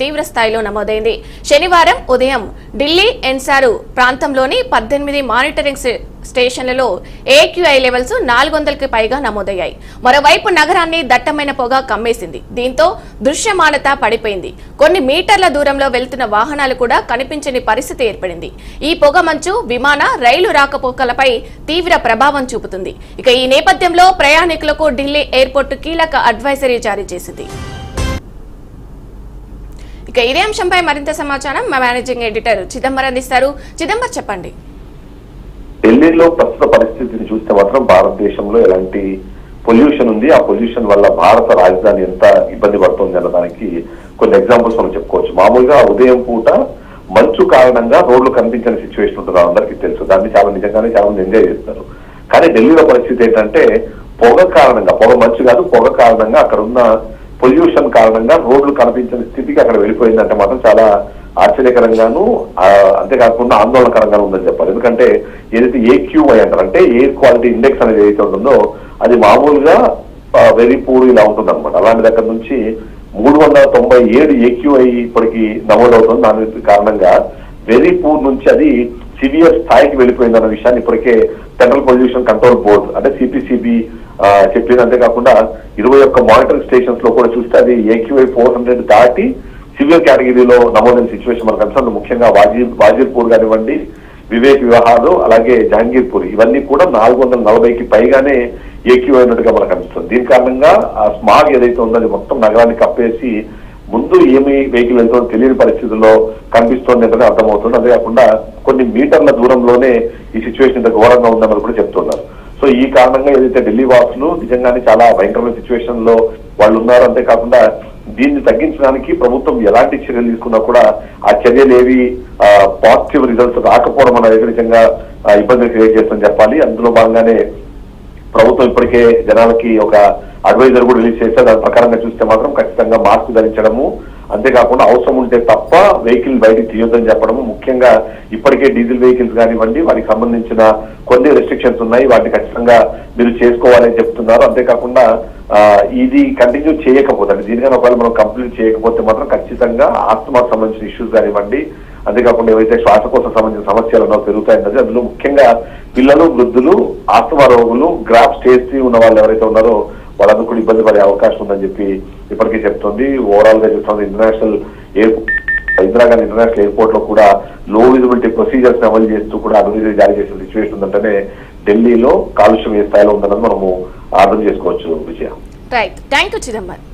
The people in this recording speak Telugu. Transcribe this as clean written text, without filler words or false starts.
తీవ్ర స్థాయిలో నమోదైంది. శనివారం ఉదయం ఢిల్లీ ఎన్సారు ప్రాంతంలోని 18 మానిటరింగ్ స్టేషన్లలో AQI లెవెల్స్ 400కి పైగా నమోదయ్యాయి. మరోవైపు నగరాన్ని దట్టమైన పొగ కమ్మేసింది. దీంతో దృశ్యమానత పడిపోయింది. కొన్ని మీటర్ల దూరంలో వెళ్తున్న వాహనాలు కూడా కనిపించని పరిస్థితి ఏర్పడింది. ఈ పొగ మంచు విమాన రైలు రాకపోకలపై తీవ్ర ప్రభావం చూపుతుంది. ఇక ఈ నేపథ్యంలో ప్రయాణికులకు ఢిల్లీ ఎయిర్పోర్టు కీలక అడ్వైజరీ జారీ చేసింది. ఇక ఇదే అంశంపై మరింత సమాచారం మా మేనేజింగ్ ఎడిటర్ చిదంబరం అందిస్తారు. చిదంబరం చెప్పండి. ఢిల్లీలో ప్రస్తుత పరిస్థితిని చూస్తే మాత్రం భారతదేశంలో ఎలాంటి పొల్యూషన్ ఉంది, ఆ పొల్యూషన్ వల్ల భారత రాజధాని ఎంత ఇబ్బంది పడుతుంది అన్నదానికి కొన్ని ఎగ్జాంపుల్స్ మనం చెప్పుకోవచ్చు. మామూలుగా ఉదయం పూట మంచు కారణంగా రోడ్లు కనిపించని సిచ్యువేషన్ ఉంటుంది, అందరికీ తెలుసు. దాన్ని నిజంగానే చాలా మంది ఎంజాయ్ చేస్తారు. కానీ ఢిల్లీలో పరిస్థితి ఏంటంటే పొగ కారణంగా, పొగ మంచు కాదు, పొగ కారణంగా అక్కడ ఉన్న పొల్యూషన్ కారణంగా రోడ్లు కనిపించిన స్థితికి అక్కడ వెళ్ళిపోయిందంటే మాత్రం చాలా ఆశ్చర్యకరంగాను, అంతేకాకుండా ఆందోళనకరంగాను ఉందని చెప్పాలి. ఎందుకంటే ఏదైతే AQI అంటారు, అంటే ఎయిర్ క్వాలిటీ ఇండెక్స్ అనేది ఏదైతే ఉంటుందో అది మామూలుగా వెరీ పూర్ ఇలా ఉంటుంది అనమాట. అలాంటి దగ్గర నుంచి 397 AQI ఇప్పటికి నమోదవుతుంది. దాని కారణంగా వెరీ పూర్ నుంచి అది సివియర్ స్థాయికి వెళ్ళిపోయిందన్న విషయాన్ని ఇప్పటికే సెంట్రల్ పొల్యూషన్ కంట్రోల్ బోర్డు అంటే CPCB చెప్పింది. అంతేకాకుండా 21 మానిటరింగ్ స్టేషన్స్ లో కూడా చూస్తే అది AQI 400 దాటి సివియర్ కేటగిరీలో నమోదైన సిచ్యువేషన్ మనకు కనిపిస్తుంది. ముఖ్యంగా వాజీర్పూర్ కానివ్వండి, వివేక్ విహార్, అలాగే జహాంగీర్పూర్, ఇవన్నీ కూడా 440కి పైగానే AQI అయినట్టుగా మనకు కనిపిస్తుంది. దీని కారణంగా ఆ స్మాగ్ ఏదైతే ఉందో అది మొత్తం నగరాన్ని కప్పేసి ముందు ఏమి వెహికల్ వెళ్తుందో తెలియని పరిస్థితుల్లో కనిపిస్తోంది అంటే అర్థమవుతుంది. అంతేకాకుండా కొన్ని మీటర్ల దూరంలోనే ఈ సిచ్యువేషన్ ఇంత ఘోరంగా ఉందని కూడా చెప్తున్నారు. సో ఈ కారణంగా ఏదైతే ఢిల్లీ వాసులు నిజంగానే చాలా భయంకరమైన సిచ్యువేషన్ లో వాళ్ళు ఉన్నారు. అంతేకాకుండా దీన్ని తగ్గించడానికి ప్రభుత్వం ఎలాంటి చర్యలు తీసుకున్నా కూడా ఆ చర్యలు ఏవి పాజిటివ్ రిజల్ట్స్ రాకపోవడం అనేది నిజంగా ఇబ్బంది క్రియేట్ చేస్తుందని చెప్పాలి. అందులో భాగంగానే ప్రభుత్వం ఇప్పటికే జనాలకి ఒక అడ్వైజర్ కూడా రిలీజ్ చేస్తే దాని ప్రకారంగా చూస్తే మాత్రం ఖచ్చితంగా మాస్క్ ధరించడము, అంతేకాకుండా అవసరం ఉంటే తప్ప వెహికల్ బయటికి తీయొద్దని చెప్పడము, ముఖ్యంగా ఇప్పటికే డీజిల్ వెహికల్స్ కానివ్వండి వాటికి సంబంధించిన కొన్ని రెస్ట్రిక్షన్స్ ఉన్నాయి, వాటిని ఖచ్చితంగా మీరు చేసుకోవాలని చెప్తున్నారు. అంతేకాకుండా ఇది కంటిన్యూ చేయకపోతే, దీనికన్నా ఒకవేళ మనం కంప్లీట్ చేయకపోతే మాత్రం ఖచ్చితంగా ఆస్తమాకు సంబంధించిన ఇష్యూస్ కానివ్వండి, అంతేకాకుండా ఏవైతే శ్వాసకోశ సంబంధించిన సమస్యలు ఉన్నో పెరుగుతాయన్నది, అందులో ముఖ్యంగా పిల్లలు, వృద్ధులు, ఆస్తమా రోగులు, గ్రాఫ్ స్టేజ్ 3 ఉన్న వాళ్ళు ఎవరైతే ఉన్నారో వాళ్ళందరూ కూడా ఇబ్బంది పడే అవకాశం ఉందని చెప్పి ఇప్పటికీ చెప్తుంది. ఓవరాల్ గా చూస్తుంది ఇంటర్నేషనల్ ఇందిరాగాంధీ ఇంటర్నేషనల్ ఎయిర్పోర్ట్ లో కూడా లో విజిబిలిటీ ప్రొసీజర్స్ అమలు చేస్తూ కూడా అడ్వైజరీ జారీ చేసిన సిచ్యువేషన్ ఉందంటేనే ఢిల్లీలో కాలుష్యం ఏ స్థాయిలో ఉందన్నది మనము అర్థం చేసుకోవచ్చు. Vijaya. Right, thank you Chidambaram.